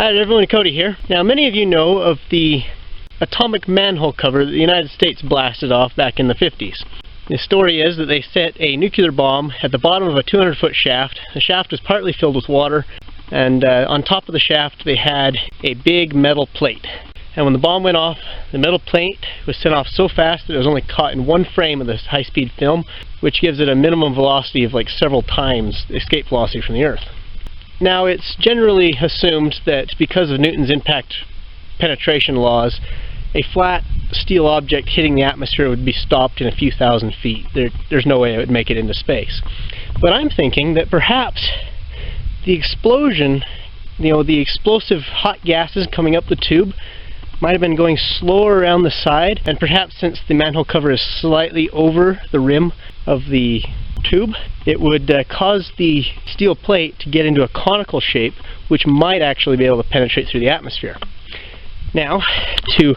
Hi everyone, Cody here. Now many of you know of the atomic manhole cover that the United States blasted off back in the 50s. The story is that they set a nuclear bomb at the bottom of a 200-foot shaft. The shaft was partly filled with water, and on top of the shaft they had a big metal plate. And when the bomb went off, the metal plate was sent off so fast that it was only caught in one frame of this high-speed film, which gives it a minimum velocity of like several times the escape velocity from the Earth. Now it's generally assumed that because of Newton's impact penetration laws, a flat steel object hitting the atmosphere would be stopped in a few thousand feet. There's no way it would make it into space. But I'm thinking that perhaps the explosion, the explosive hot gases coming up the tube might have been going slower around the side, and perhaps since the manhole cover is slightly over the rim of the tube, it would cause the steel plate to get into a conical shape, which might actually be able to penetrate through the atmosphere. Now, to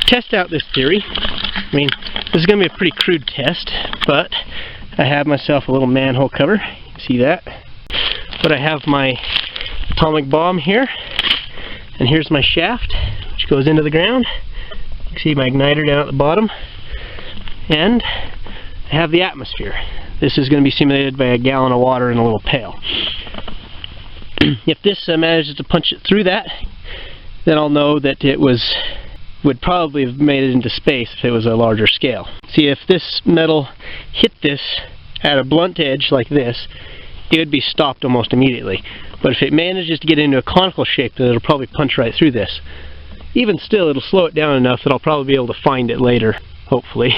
test out this theory, this is going to be a pretty crude test, but I have myself a little manhole cover. See that? But I have my atomic bomb here, and here's my shaft, which goes into the ground. You can see my igniter down at the bottom, and I have the atmosphere. This is going to be simulated by a gallon of water in a little pail. If this manages to punch it through that, then I'll know that it would probably have made it into space if it was a larger scale. See, if this metal hit this at a blunt edge like this, it would be stopped almost immediately. But if it manages to get into a conical shape, then it'll probably punch right through this. Even still, it'll slow it down enough that I'll probably be able to find it later, hopefully.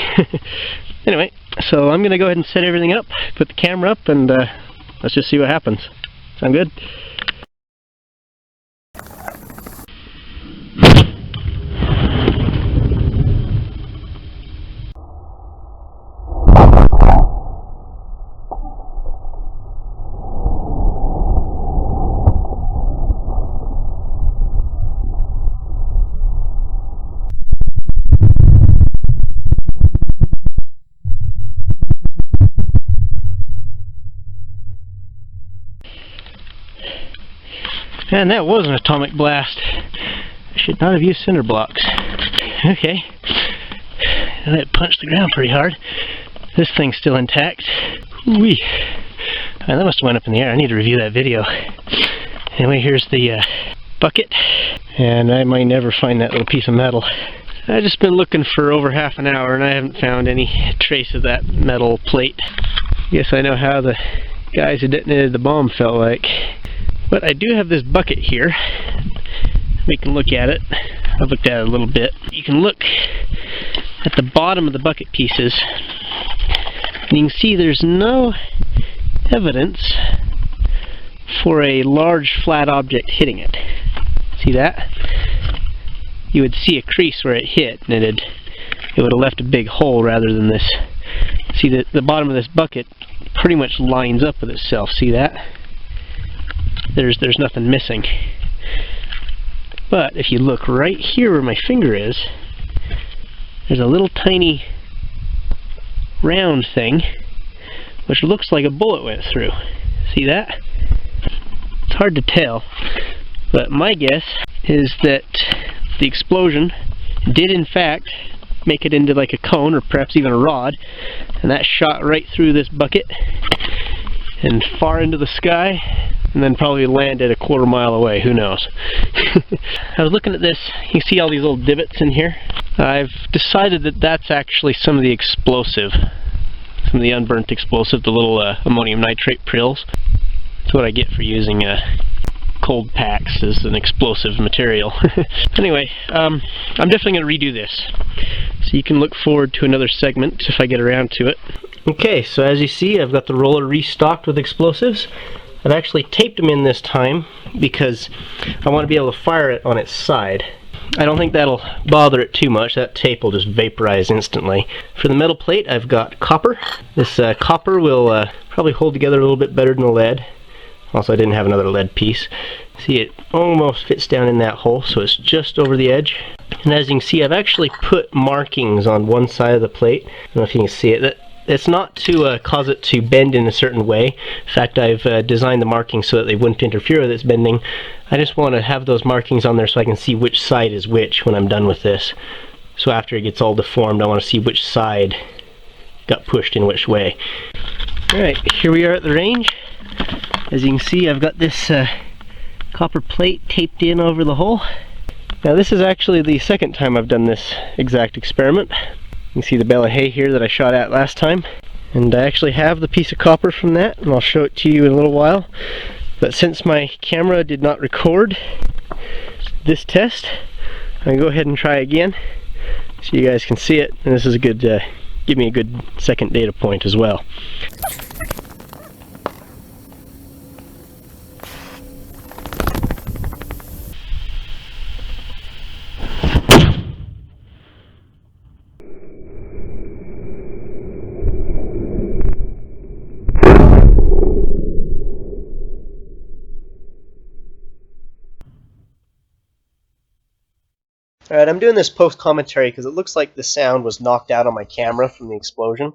Anyway, so I'm going to go ahead and set everything up, put the camera up, and let's just see what happens. Sound good? And that was an atomic blast. I should not have used cinder blocks. Okay. And that punched the ground pretty hard. This thing's still intact. Whee! That must have went up in the air. I need to review that video. Anyway, here's the bucket. And I might never find that little piece of metal. I've just been looking for over half an hour and I haven't found any trace of that metal plate. Guess I know how the guys who detonated the bomb felt like. But I do have this bucket here. We can look at it. I've looked at it a little bit. You can look at the bottom of the bucket pieces, and you can see there's no evidence for a large flat object hitting it. See that? You would see a crease where it hit, and it would have left a big hole rather than this. See, the bottom of this bucket pretty much lines up with itself. See that? There's nothing missing. But if you look right here where my finger is, there's a little tiny round thing which looks like a bullet went through. See that? It's hard to tell, but my guess is that the explosion did in fact make it into like a cone or perhaps even a rod, and that shot right through this bucket and far into the sky, and then probably landed a quarter mile away, who knows. I was looking at this, you see all these little divots in here? I've decided that that's actually some of the explosive, some of the unburnt explosive, the little ammonium nitrate prills. That's what I get for using cold packs as an explosive material. Anyway, I'm definitely going to redo this, so you can look forward to another segment if I get around to it. Okay, so as you see, I've got the roller restocked with explosives. I've actually taped them in this time because I want to be able to fire it on its side. I don't think that'll bother it too much. That tape will just vaporize instantly. For the metal plate, I've got copper. This copper will probably hold together a little bit better than the lead. Also, I didn't have another lead piece. See, it almost fits down in that hole, so it's just over the edge. And as you can see, I've actually put markings on one side of the plate. I don't know if you can see it. It's not to cause it to bend in a certain way. In fact, I've designed the markings so that they wouldn't interfere with its bending. I just want to have those markings on there so I can see which side is which when I'm done with this. So after it gets all deformed, I want to see which side got pushed in which way. Alright, here we are at the range. As you can see, I've got this copper plate taped in over the hole. Now this is actually the second time I've done this exact experiment. You can see the bale of hay here that I shot at last time. And I actually have the piece of copper from that, and I'll show it to you in a little while. But since my camera did not record this test, I'm going to go ahead and try again so you guys can see it. And this is a good, give me a good second data point as well. Alright, I'm doing this post-commentary because it looks like the sound was knocked out on my camera from the explosion.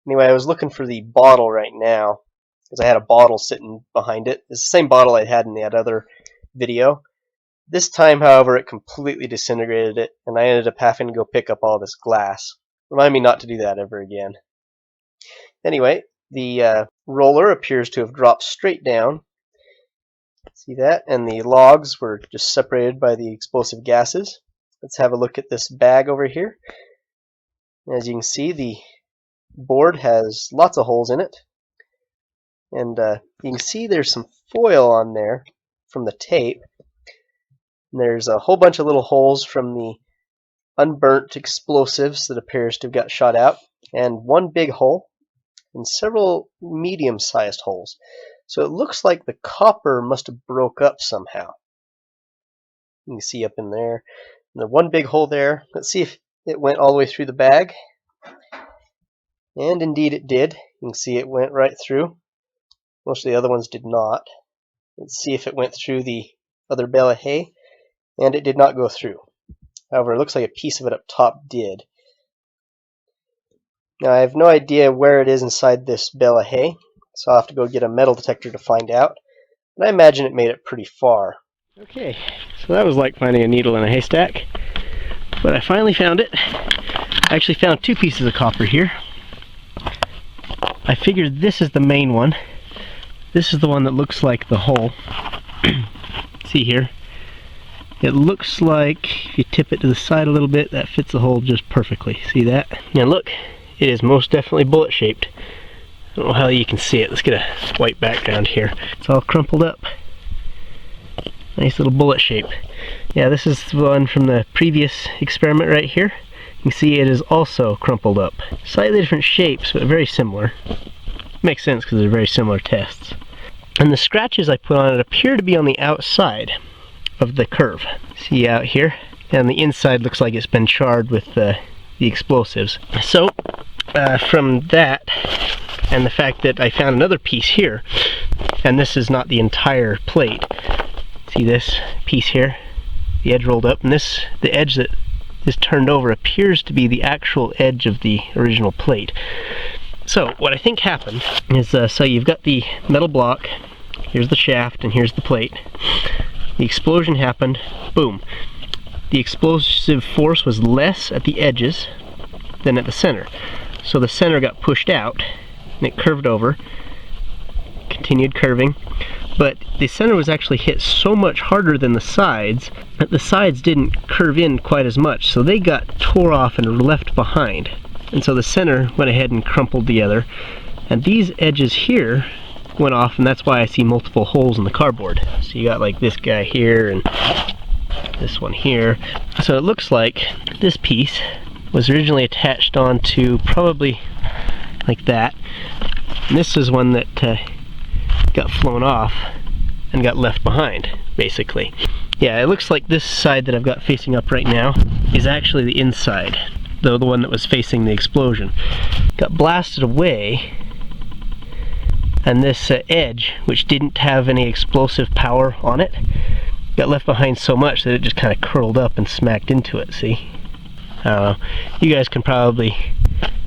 Anyway, I was looking for the bottle right now because I had a bottle sitting behind it. It's the same bottle I had in that other video. This time, however, it completely disintegrated it, and I ended up having to go pick up all this glass. Remind me not to do that ever again. Anyway, the roller appears to have dropped straight down. See that? And the logs were just separated by the explosive gases. Let's have a look at this bag over here. As you can see, the board has lots of holes in it. And you can see there's some foil on there from the tape. And there's a whole bunch of little holes from the unburnt explosives that appears to have got shot out. And one big hole and several medium-sized holes. So it looks like the copper must have broke up somehow. You can see up in there. And the one big hole there. Let's see if it went all the way through the bag. And indeed it did. You can see it went right through. Most of the other ones did not. Let's see if it went through the other bale of hay. And it did not go through. However, it looks like a piece of it up top did. Now I have no idea where it is inside this bale of hay. So I'll have to go get a metal detector to find out. But I imagine it made it pretty far. Okay, so that was like finding a needle in a haystack. But I finally found it. I actually found two pieces of copper here. I figured this is the main one. This is the one that looks like the hole. See here? It looks like if you tip it to the side a little bit, that fits the hole just perfectly. See that? Now look, it is most definitely bullet shaped. I don't know how you can see it. Let's get a white background here. It's all crumpled up. Nice little bullet shape. Yeah, this is the one from the previous experiment right here. You can see it is also crumpled up. Slightly different shapes, but very similar. Makes sense because they're very similar tests. And the scratches I put on it appear to be on the outside of the curve. See out here? And the inside looks like it's been charred with the explosives. So, from that, and the fact that I found another piece here, and this is not the entire plate. See this piece here? The edge rolled up, and the edge that is turned over appears to be the actual edge of the original plate. So what I think happened is, so you've got the metal block, here's the shaft, and here's the plate. The explosion happened, boom. The explosive force was less at the edges than at the center. So the center got pushed out, and it curved over, continued curving, but the center was actually hit so much harder than the sides that the sides didn't curve in quite as much, so they got tore off and left behind. And so the center went ahead and crumpled together, and these edges here went off, and that's why I see multiple holes in the cardboard. So you got like this guy here and this one here. So it looks like this piece was originally attached onto probably like that. And this is one that got flown off and got left behind, basically. Yeah, it looks like this side that I've got facing up right now is actually the inside, though the one that was facing the explosion. Got blasted away, and this edge, which didn't have any explosive power on it, got left behind so much that it just kind of curled up and smacked into it, see? I don't know. You guys can probably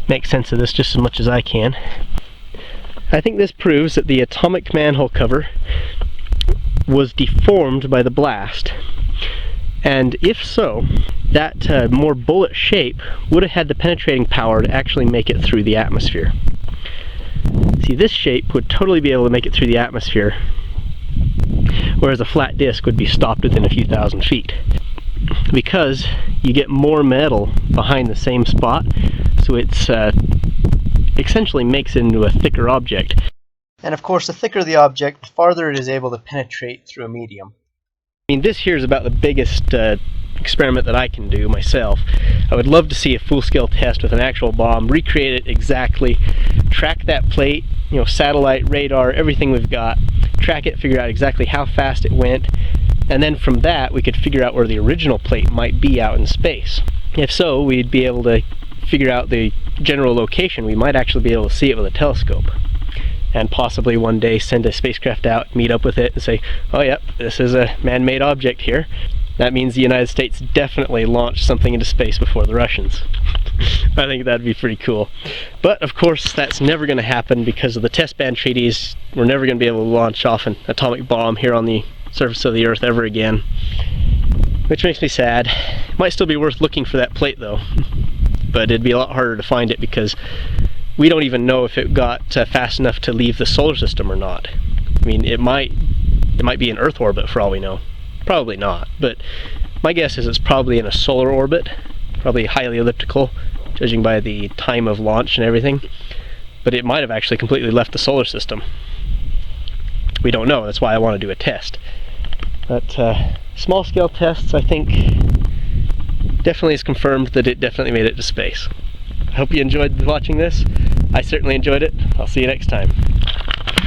make sense of this just as much as I can. I think this proves that the atomic manhole cover was deformed by the blast. And if so, that more bullet shape would have had the penetrating power to actually make it through the atmosphere. See, this shape would totally be able to make it through the atmosphere, whereas a flat disc would be stopped within a few thousand feet. Because you get more metal behind the same spot, so it's essentially makes it into a thicker object. And of course, the thicker the object, the farther it is able to penetrate through a medium. I mean, this here is about the biggest experiment that I can do myself. I would love to see a full-scale test with an actual bomb, recreate it exactly, track that plate, you know, satellite, radar, everything we've got, track it, figure out exactly how fast it went, and then from that we could figure out where the original plate might be out in space. If so, we'd be able to figure out the general location. We might actually be able to see it with a telescope. And possibly one day send a spacecraft out, meet up with it, and say, oh yep, this is a man-made object here. That means the United States definitely launched something into space before the Russians. I think that'd be pretty cool. But of course, that's never going to happen because of the test ban treaties. We're never going to be able to launch off an atomic bomb here on the surface of the Earth ever again. Which makes me sad. It might still be worth looking for that plate though. But it'd be a lot harder to find it because we don't even know if it got fast enough to leave the solar system or not. I mean, it might be in Earth orbit for all we know. Probably not, but my guess is it's probably in a solar orbit, probably highly elliptical, judging by the time of launch and everything. But it might have actually completely left the solar system. We don't know, that's why I want to do a test. But small-scale tests, I think, definitely has confirmed that it definitely made it to space. I hope you enjoyed watching this. I certainly enjoyed it. I'll see you next time.